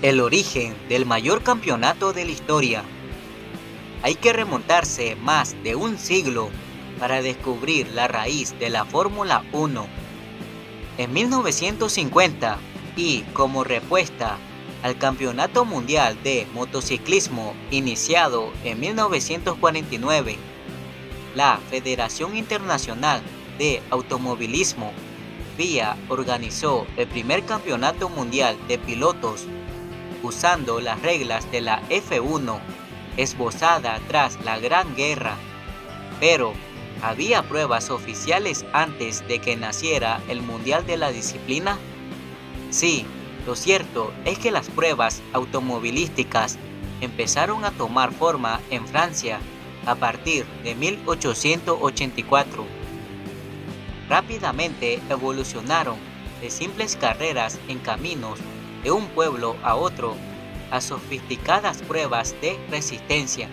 El origen del mayor campeonato de la historia. Hay que remontarse más de un siglo para descubrir la raíz de la Fórmula 1. En 1950, y como respuesta al Campeonato Mundial de Motociclismo iniciado en 1949, la Federación Internacional de Automovilismo, FIA, organizó el primer campeonato mundial de pilotos usando las reglas de la F1 esbozada tras la Gran Guerra. Pero, ¿había pruebas oficiales antes de que naciera el Mundial de la disciplina? Sí, lo cierto es que las pruebas automovilísticas empezaron a tomar forma en Francia a partir de 1884. Rápidamente evolucionaron de simples carreras en caminos de un pueblo a otro a sofisticadas pruebas de resistencia.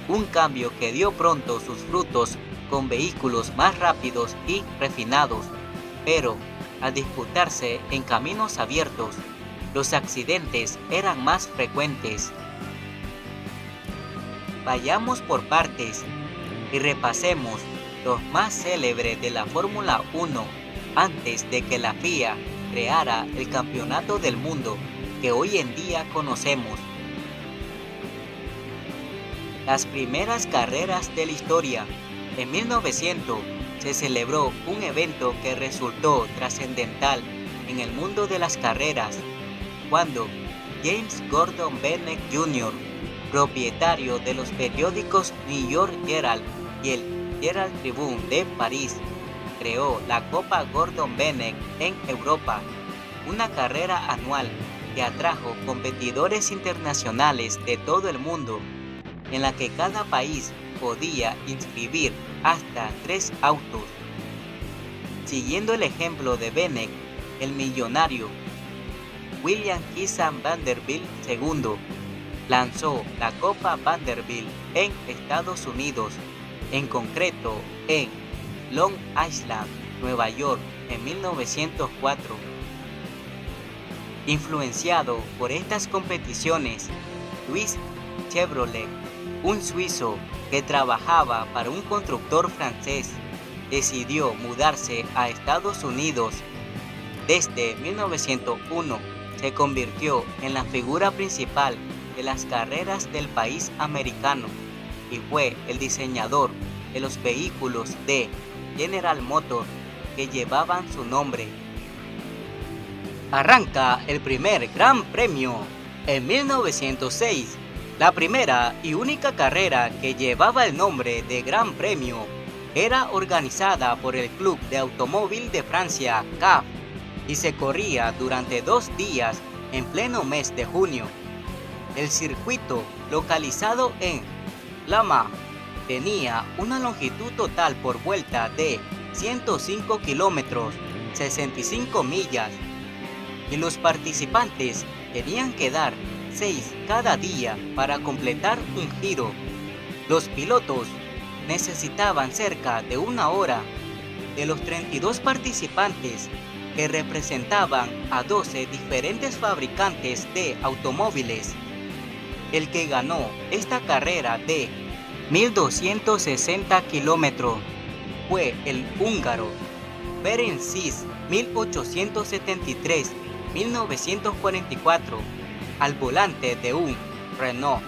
Un cambio que dio pronto sus frutos con vehículos más rápidos y refinados, pero al disputarse en caminos abiertos, los accidentes eran más frecuentes. Vayamos por partes y repasemos los más célebres de la Fórmula 1 antes de que la FIA creara el campeonato del mundo que hoy en día conocemos. Las primeras carreras de la historia. En 1900 se celebró un evento que resultó trascendental en el mundo de las carreras, cuando James Gordon Bennett Jr., propietario de los periódicos New York Herald y el Herald Tribune de París, creó la Copa Gordon Bennett en Europa, una carrera anual que atrajo competidores internacionales de todo el mundo, en la que cada país podía inscribir hasta 3 autos. Siguiendo el ejemplo de Bennett, el millonario William Kissam Vanderbilt II lanzó la Copa Vanderbilt en Estados Unidos, en concreto en Long Island, Nueva York, en 1904. Influenciado por estas competiciones, Louis Chevrolet, un suizo que trabajaba para un constructor francés, decidió mudarse a Estados Unidos. Desde 1901 se convirtió en la figura principal de las carreras del país americano y fue el diseñador de los vehículos de General Motors que llevaban su nombre. Arranca el primer Gran Premio. En 1906, la primera y única carrera que llevaba el nombre de Gran Premio era organizada por el Club de Automóvil de Francia, CAF, y se corría durante 2 días en pleno mes de junio. El circuito, localizado en Le Mans, tenía una longitud total por vuelta de 105 kilómetros, 65 millas, y los participantes tenían que dar 6 cada día para completar un giro. Los pilotos necesitaban cerca de 1 hora. De los 32 participantes, que representaban a 12 diferentes fabricantes de automóviles, el que ganó esta carrera de 1260 kilómetros fue el húngaro Ferenc Szisz, 1873-1944, al volante de un Renault.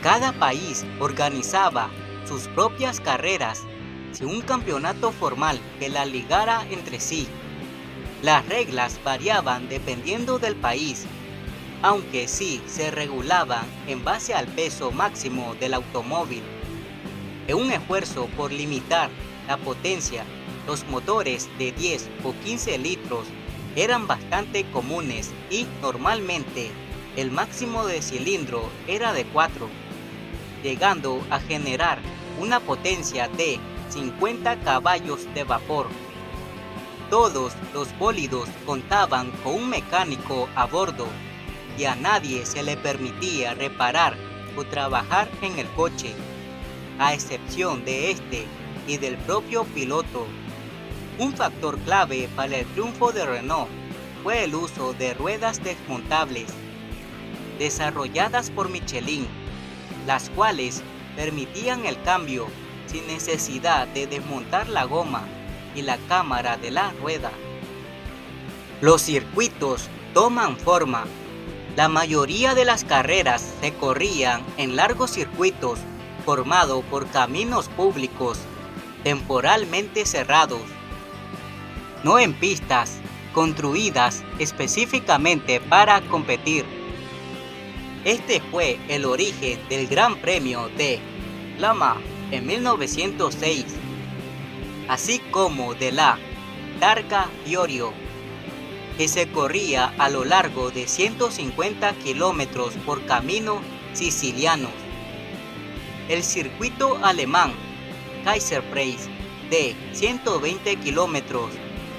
Cada país organizaba sus propias carreras sin un campeonato formal que la ligara entre sí. Las reglas variaban dependiendo del país, aunque sí se regulaban en base al peso máximo del automóvil. En un esfuerzo por limitar la potencia, los motores de 10 o 15 litros eran bastante comunes y normalmente el máximo de cilindro era de 4, llegando a generar una potencia de 50 caballos de vapor. Todos los bólidos contaban con un mecánico a bordo y a nadie se le permitía reparar o trabajar en el coche, a excepción de este y del propio piloto. Un factor clave para el triunfo de Renault fue el uso de ruedas desmontables, desarrolladas por Michelin, las cuales permitían el cambio sin necesidad de desmontar la goma y la cámara de la rueda. Los circuitos toman forma. La mayoría de las carreras se corrían en largos circuitos formados por caminos públicos temporalmente cerrados, no en pistas construidas específicamente para competir. Este fue el origen del Gran Premio de Le Mans en 1906, así como de la Targa Florio, que se corría a lo largo de 150 kilómetros por caminos sicilianos. El circuito alemán Kaiserpreis de 120 kilómetros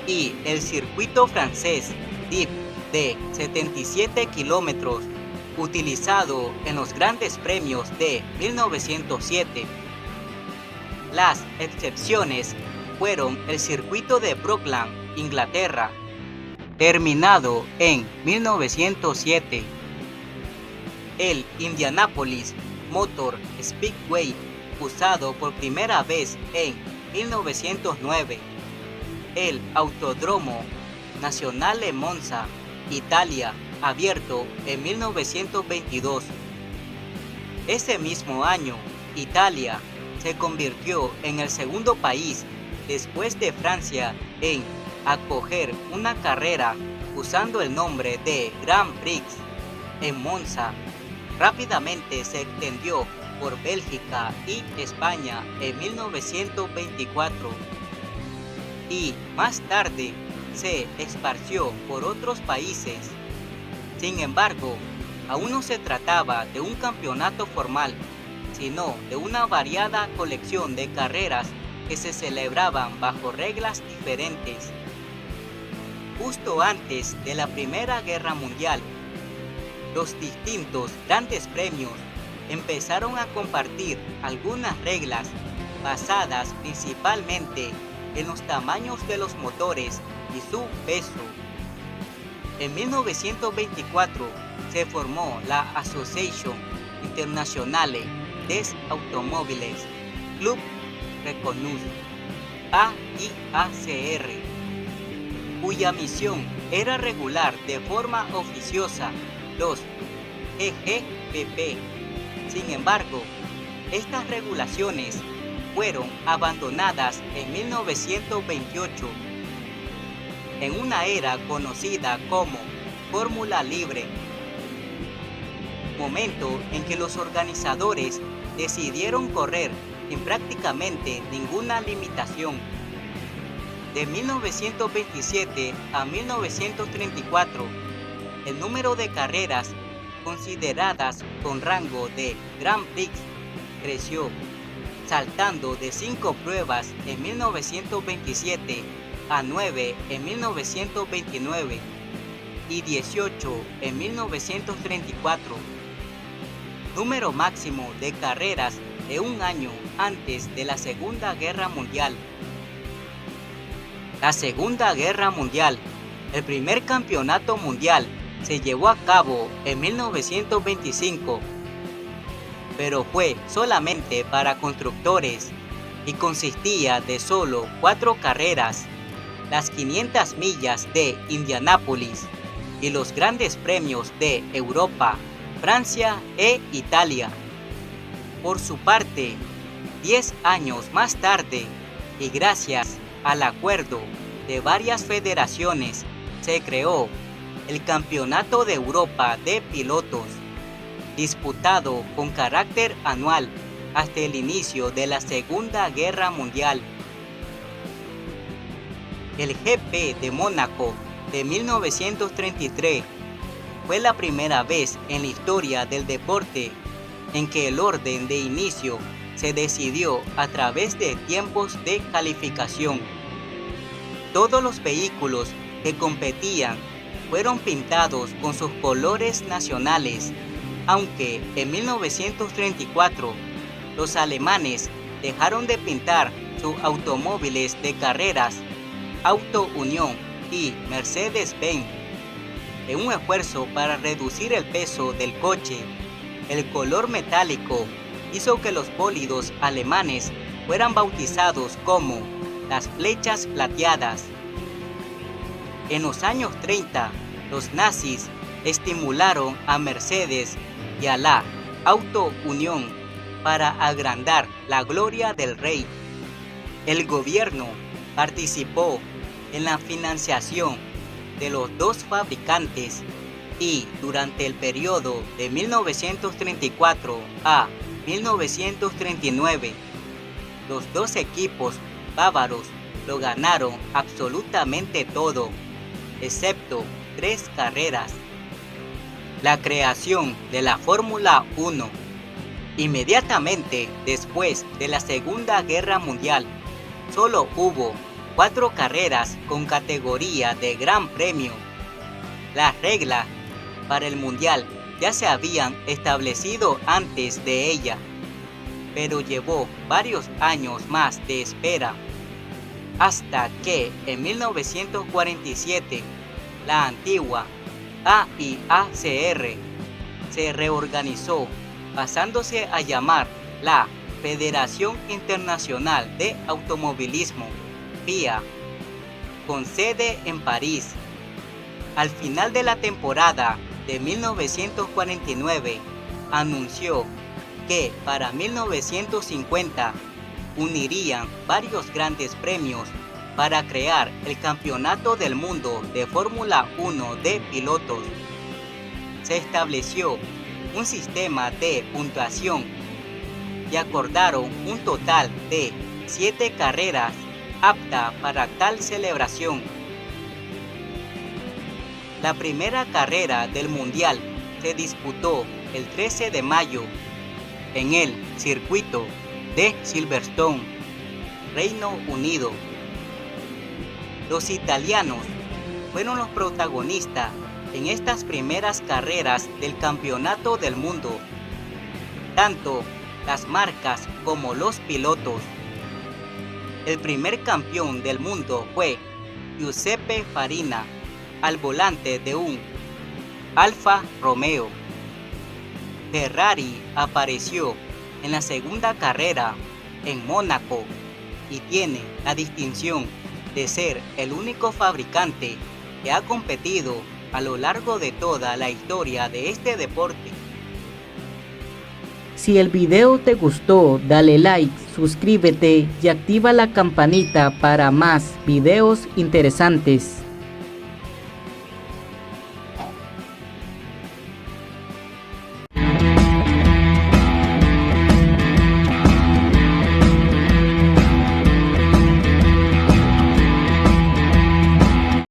y el circuito francés DIP de 77 kilómetros, utilizado en los grandes premios de 1907. Las excepciones fueron el circuito de Brookland, Inglaterra, terminado en 1907, el Indianapolis Motor Speedway, usado por primera vez en 1909, el Autódromo Nazionale Monza, Italia, abierto en 1922. Ese mismo año, Italia se convirtió en el segundo país después de Francia en acoger una carrera usando el nombre de Grand Prix en Monza. Rápidamente se extendió por Bélgica y España en 1924 y más tarde se esparció por otros países. Sin embargo, aún no se trataba de un campeonato formal, sino de una variada colección de carreras que se celebraban bajo reglas diferentes. Justo antes de la Primera Guerra Mundial, los distintos grandes premios empezaron a compartir algunas reglas basadas principalmente en los tamaños de los motores y su peso. En 1924 se formó la Association Internationale des Automobiles Club Reconnus, AIACR, cuya misión era regular de forma oficiosa los GGBP. Sin embargo, estas regulaciones fueron abandonadas en 1928 en una era conocida como Fórmula Libre, momento en que los organizadores decidieron correr sin prácticamente ninguna limitación. De 1927 a 1934, el número de carreras consideradas con rango de Grand Prix creció, saltando de 5 pruebas en 1927 a 9 en 1929 y 18 en 1934, número máximo de carreras de un año antes de la Segunda Guerra Mundial. La Segunda Guerra Mundial, el primer campeonato mundial, se llevó a cabo en 1925, pero fue solamente para constructores y consistía de solo 4 carreras: las 500 millas de Indianápolis y los grandes premios de Europa, Francia e Italia. Por su parte, 10 años más tarde, y gracias al acuerdo de varias federaciones, se creó el Campeonato de Europa de Pilotos, disputado con carácter anual hasta el inicio de la Segunda Guerra Mundial. El GP de Mónaco de 1933 fue la primera vez en la historia del deporte en que el orden de inicio se decidió a través de tiempos de calificación. Todos los vehículos que competían fueron pintados con sus colores nacionales, aunque en 1934 los alemanes dejaron de pintar sus automóviles de carreras. Auto Unión y Mercedes-Benz En un esfuerzo para reducir el peso del coche, el color metálico hizo que los bólidos alemanes fueran bautizados como las flechas plateadas. En los años 30, los nazis estimularon a Mercedes y a la Auto Unión para agrandar la gloria del rey. El gobierno participó en la financiación de los dos fabricantes y durante el periodo de 1934 a 1939, los dos equipos bávaros lo ganaron absolutamente todo, excepto 3 carreras. La creación de la Fórmula 1. Inmediatamente después de la Segunda Guerra Mundial, solo hubo 4 carreras con categoría de Gran Premio. Las reglas para el Mundial ya se habían establecido antes de ella, pero llevó varios años más de espera, hasta que en 1947 la antigua AIACR se reorganizó, pasándose a llamar la Federación Internacional de Automovilismo, FIA, con sede en París. Al final de la temporada de 1949, anunció que para 1950 unirían varios grandes premios para crear el Campeonato del Mundo de Fórmula 1 de pilotos. Se estableció un sistema de puntuación y acordaron un total de 7 carreras aptas para tal celebración. La primera carrera del Mundial se disputó el 13 de mayo en el circuito de Silverstone, Reino Unido. Los italianos fueron los protagonistas en estas primeras carreras del Campeonato del Mundo, tanto las marcas como los pilotos. El primer campeón del mundo fue Giuseppe Farina, al volante de un Alfa Romeo. Ferrari apareció en la segunda carrera en Mónaco y tiene la distinción de ser el único fabricante que ha competido a lo largo de toda la historia de este deporte. Si el video te gustó, dale like, suscríbete y activa la campanita para más videos interesantes.